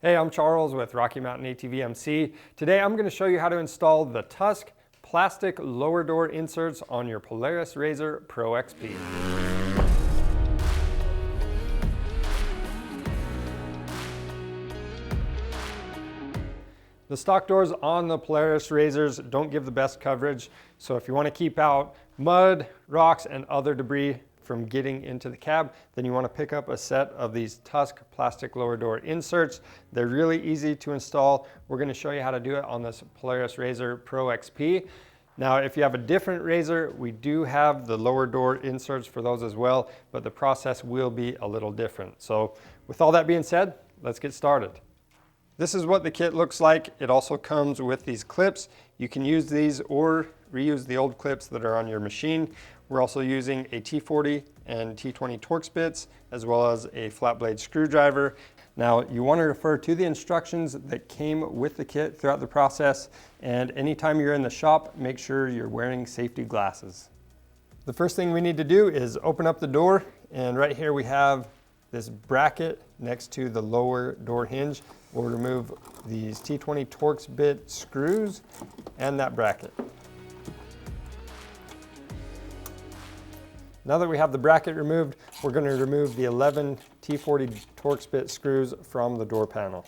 Hey, I'm Charles with Rocky Mountain ATV MC. Today I'm going to show you how to install the Tusk plastic lower door inserts on your Polaris RZR Pro XP. The stock doors on the Polaris RZRs don't give the best coverage, so if you want to keep out mud, rocks, and other debris from getting into the cab, then you want to pick up a set of these Tusk plastic lower door inserts. They're really easy to install. We're going to show you how to do it on this Polaris RZR Pro XP. Now, if you have a different RZR, we do have the lower door inserts for those as well, but the process will be a little different. So with all that being said, let's get started. This is what the kit looks like. It also comes with these clips. You can use these or reuse the old clips that are on your machine. We're also using a T40 and T20 Torx bits, as well as a flat blade screwdriver. Now, you want to refer to the instructions that came with the kit throughout the process, and anytime you're in the shop, make sure you're wearing safety glasses. The first thing we need to do is open up the door, and right here we have this bracket next to the lower door hinge. We'll remove these T20 Torx bit screws and that bracket. Now that we have the bracket removed, we're going to remove the 11 T40 Torx bit screws from the door panel.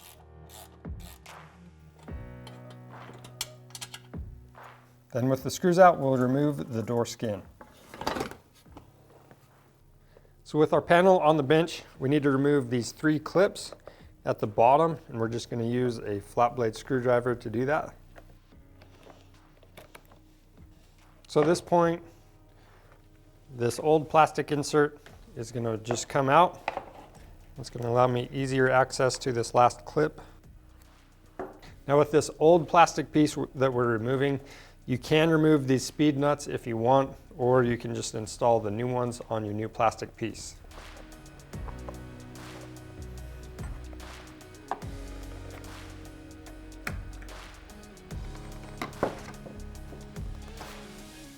Then with the screws out, we'll remove the door skin. So with our panel on the bench, we need to remove these 3 clips at the bottom, and we're just going to use a flat blade screwdriver to do that. So at this point, this old plastic insert is going to just come out. It's going to allow me easier access to this last clip. Now with this old plastic piece that we're removing, you can remove these speed nuts if you want, or you can just install the new ones on your new plastic piece.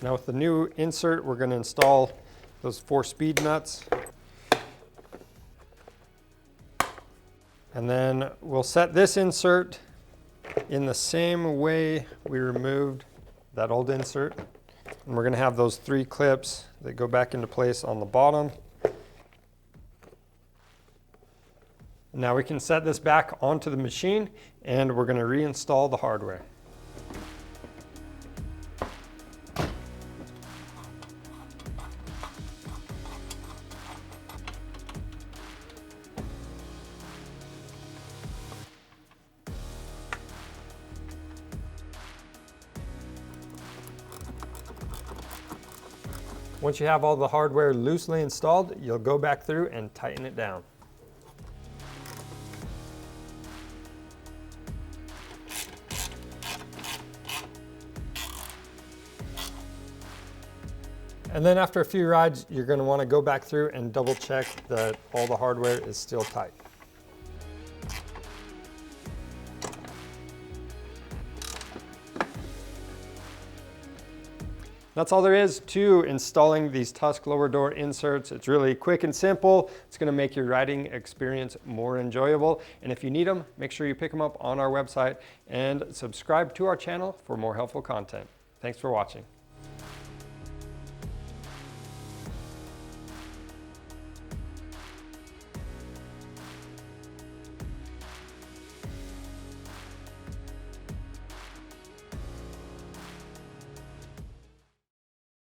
Now with the new insert, we're going to install those 4 speed nuts. And then we'll set this insert in the same way we removed that old insert. And we're going to have those 3 clips that go back into place on the bottom. Now we can set this back onto the machine, and we're going to reinstall the hardware. Once you have all the hardware loosely installed, you'll go back through and tighten it down. And then after a few rides, you're going to want to go back through and double check that all the hardware is still tight. That's all there is to installing these Tusk lower door inserts. It's really quick and simple. It's going to make your riding experience more enjoyable. And if you need them, make sure you pick them up on our website and subscribe to our channel for more helpful content. Thanks for watching.